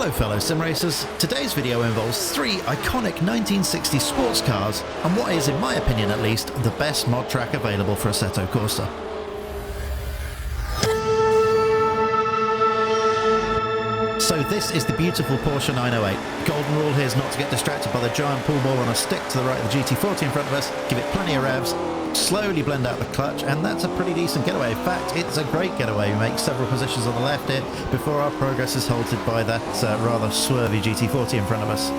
Hello fellow sim racers, today's video involves 3 iconic 1960s sports cars and what is, in my opinion at least, the best mod track available for Assetto Corsa. So this is the beautiful Porsche 908. Golden rule here is not to get distracted by the giant pool ball on a stick to the right of the GT40 in front of us, give it plenty of revs, slowly blend out the clutch, and that's a pretty decent getaway. In fact, it's a great getaway. We make several positions on the left here before our progress is halted by that rather swervy GT40 in front of us.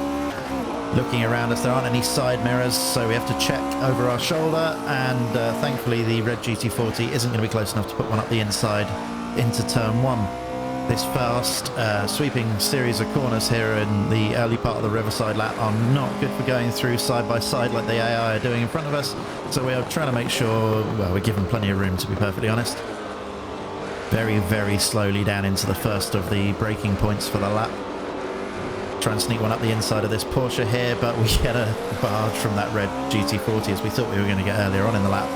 Looking around us, there aren't any side mirrors, so we have to check over our shoulder, and thankfully the red GT40 isn't going to be close enough to put one up the inside into turn 1. This fast, sweeping series of corners here in the early part of the Riverside lap are not good for going through side by side like the AI are doing in front of us, so we are trying to make sure, well, we're given plenty of room to be perfectly honest. Very, very slowly down into the first of the braking points for the lap. Try and sneak one up the inside of this Porsche here, but we get a barge from that red GT40 as we thought we were going to get earlier on in the lap.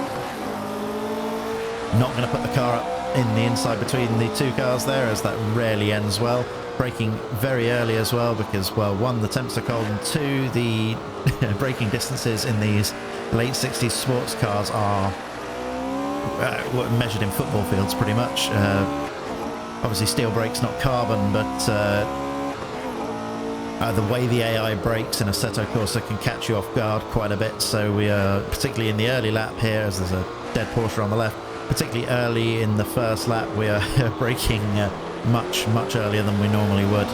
Not going to put the car up in the inside between the two cars there, as that rarely ends well. Braking very early as well because, well, 1, the temps are cold, and 2, the braking distances in these late 60s sports cars are measured in football fields pretty much. Obviously steel brakes, not carbon, but the way the AI brakes in Assetto Corsa can catch you off guard quite a bit, so we are, particularly in the early lap here, as there's a dead Porsche on the left, particularly early in the first lap, we are braking much earlier than we normally would.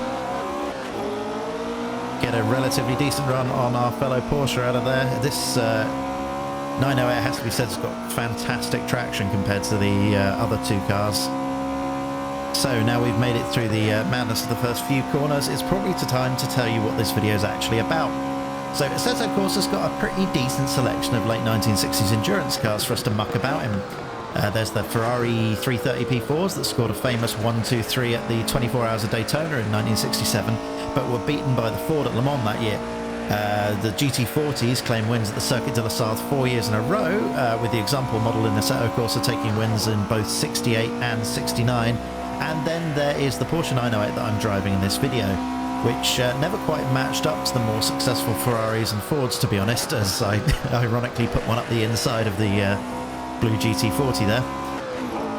Get a relatively decent run on our fellow Porsche out of there. This 908, has to be said, has got fantastic traction compared to the other two cars. So now we've made it through the madness of the first few corners, it's probably time to tell you what this video is actually about. So Assetto Corsa's got a pretty decent selection of late 1960s endurance cars for us to muck about in. There's the Ferrari 330p4s that scored a famous 1-2-3 at the 24 Hours of Daytona in 1967, but were beaten by the Ford at Le Mans that year. The GT40s claim wins at the Circuit de la Sarthe 4 years in a row, with the example model in Assetto Corsa taking wins in both 68 and 69. And then there is the Porsche 908 that I'm driving in this video, which never quite matched up to the more successful Ferraris and Fords, to be honest, as I ironically put one up the inside of the blue GT40 there.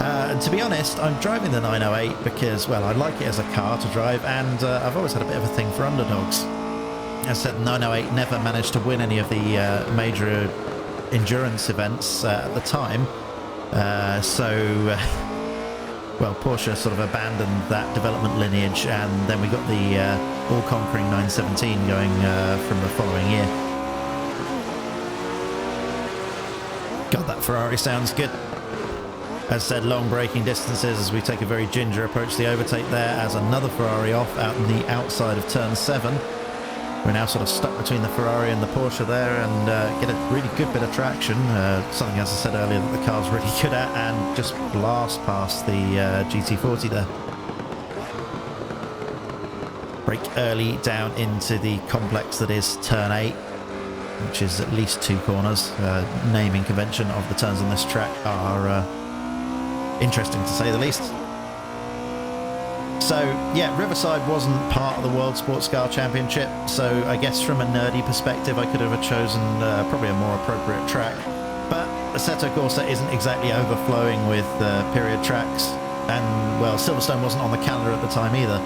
And to be honest, I'm driving the 908 because, well, I like it as a car to drive, and I've always had a bit of a thing for underdogs. As I said, 908 never managed to win any of the major endurance events at the time, well, Porsche sort of abandoned that development lineage, and then we got the all-conquering 917 going from the following year. God, that Ferrari sounds good. As said, long braking distances as we take a very ginger approach to the overtake there, as another Ferrari off out on the outside of turn 7. We're now sort of stuck between the Ferrari and the Porsche there, and get a really good bit of traction, something, as I said earlier, that the car's really good at, and just blast past the GT40 there. Brake early down into the complex that is turn 8, which is at least 2 corners. Naming convention of the turns on this track are interesting to say the least. So yeah, Riverside wasn't part of the World Sports Car Championship, so I guess from a nerdy perspective I could have chosen probably a more appropriate track, but Assetto Corsa isn't exactly overflowing with period tracks, and well, Silverstone wasn't on the calendar at the time either.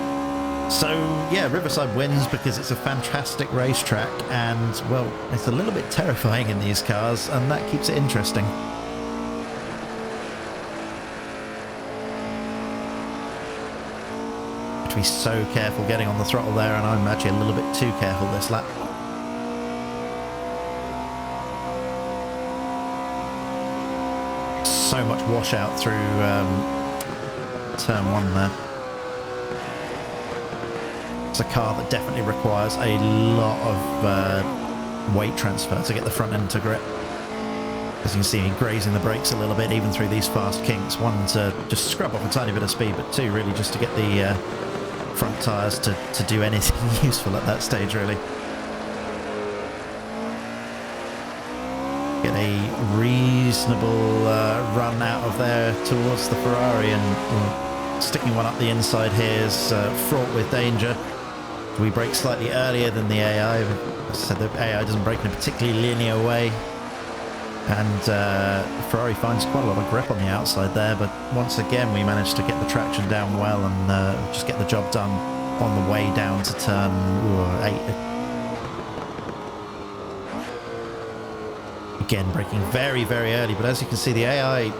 So yeah, Riverside wins because it's a fantastic racetrack, and well, it's a little bit terrifying in these cars, and that keeps it interesting. Be so careful getting on the throttle there, and I'm actually a little bit too careful this lap. So much washout through turn 1 there. It's a car that definitely requires a lot of weight transfer to get the front end to grip. As you can see, grazing the brakes a little bit even through these fast kinks. 1, to just scrub off a tiny bit of speed, but 2, really just to get the front tyres to do anything useful at that stage, really. Get a reasonable run out of there towards the Ferrari, and sticking one up the inside here is fraught with danger. We brake slightly earlier than the AI. As I said, the AI doesn't brake in a particularly linear way. And Ferrari finds quite a lot of grip on the outside there, but once again we managed to get the traction down well and just get the job done on the way down to turn 8. Again, braking very, very early, but as you can see, the AI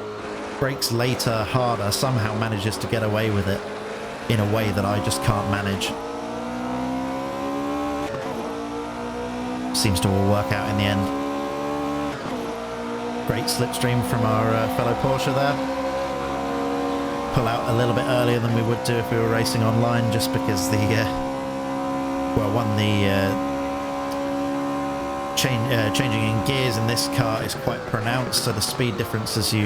brakes later, harder, somehow manages to get away with it in a way that I just can't manage. Seems to all work out in the end. Great slipstream from our fellow Porsche there. Pull out a little bit earlier than we would do if we were racing online, just because the changing in gears in this car is quite pronounced, so the speed difference as you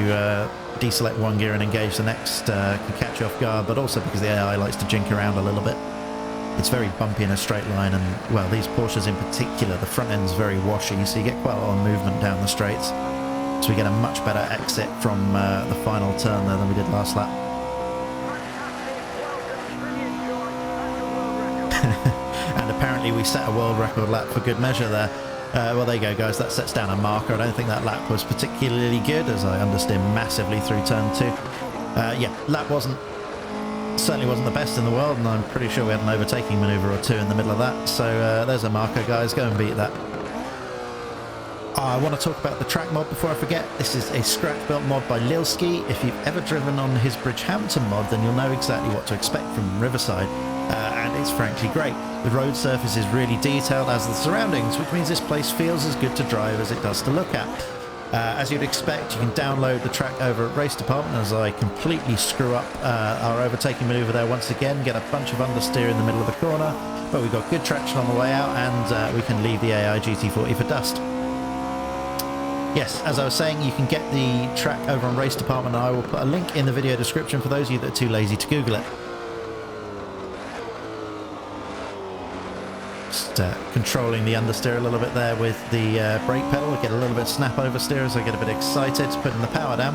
deselect one gear and engage the next can catch you off guard, but also because the AI likes to jink around a little bit. It's very bumpy in a straight line, and well, these Porsches in particular, the front end's very washy, so you get quite a lot of movement down the straights. So we get a much better exit from the final turn there than we did last lap. And apparently we set a world record lap for good measure there. Well, there you go, guys. That sets down a marker. I don't think that lap was particularly good, as I understeer massively through turn 2. Yeah, lap certainly wasn't the best in the world, and I'm pretty sure we had an overtaking manoeuvre or two in the middle of that. So there's a marker, guys. Go and beat that. I want to talk about the track mod before I forget. This is a scratch-built mod by Lilski. If you've ever driven on his Bridgehampton mod, then you'll know exactly what to expect from Riverside, and it's frankly great. The road surface is really detailed, as the surroundings, which means this place feels as good to drive as it does to look at. As you'd expect, you can download the track over at Race Department, as I completely screw up our overtaking manoeuvre there once again, get a bunch of understeer in the middle of the corner, but we've got good traction on the way out, and we can leave the AI GT40 for dust. Yes, as I was saying, you can get the track over on Race Department, and I will put a link in the video description for those of you that are too lazy to Google it. Just controlling the understeer a little bit there with the brake pedal. I get a little bit of snap oversteer as I get a bit excited, putting the power down.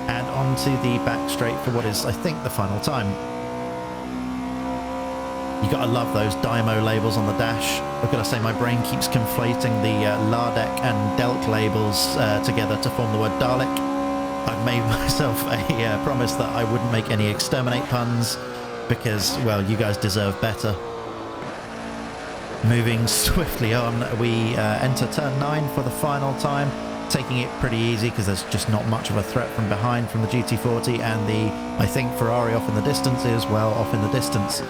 And onto the back straight for what is, I think, the final time. You gotta love those Dymo labels on the dash. I've got to say, my brain keeps conflating the Lardec and Delk labels together to form the word Dalek. I've made myself a promise that I wouldn't make any exterminate puns, because, well, you guys deserve better. Moving swiftly on, we enter turn 9 for the final time, taking it pretty easy because there's just not much of a threat from behind from the GT40, and the, I think, Ferrari off in the distance is, well, off in the distance.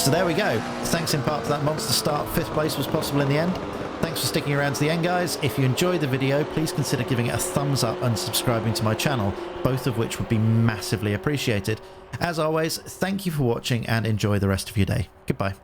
So there we go. Thanks in part to that monster start, 5th place was possible in the end. Thanks for sticking around to the end, guys. If you enjoyed the video, please consider giving it a thumbs up and subscribing to my channel, both of which would be massively appreciated. As always, thank you for watching and enjoy the rest of your day. Goodbye.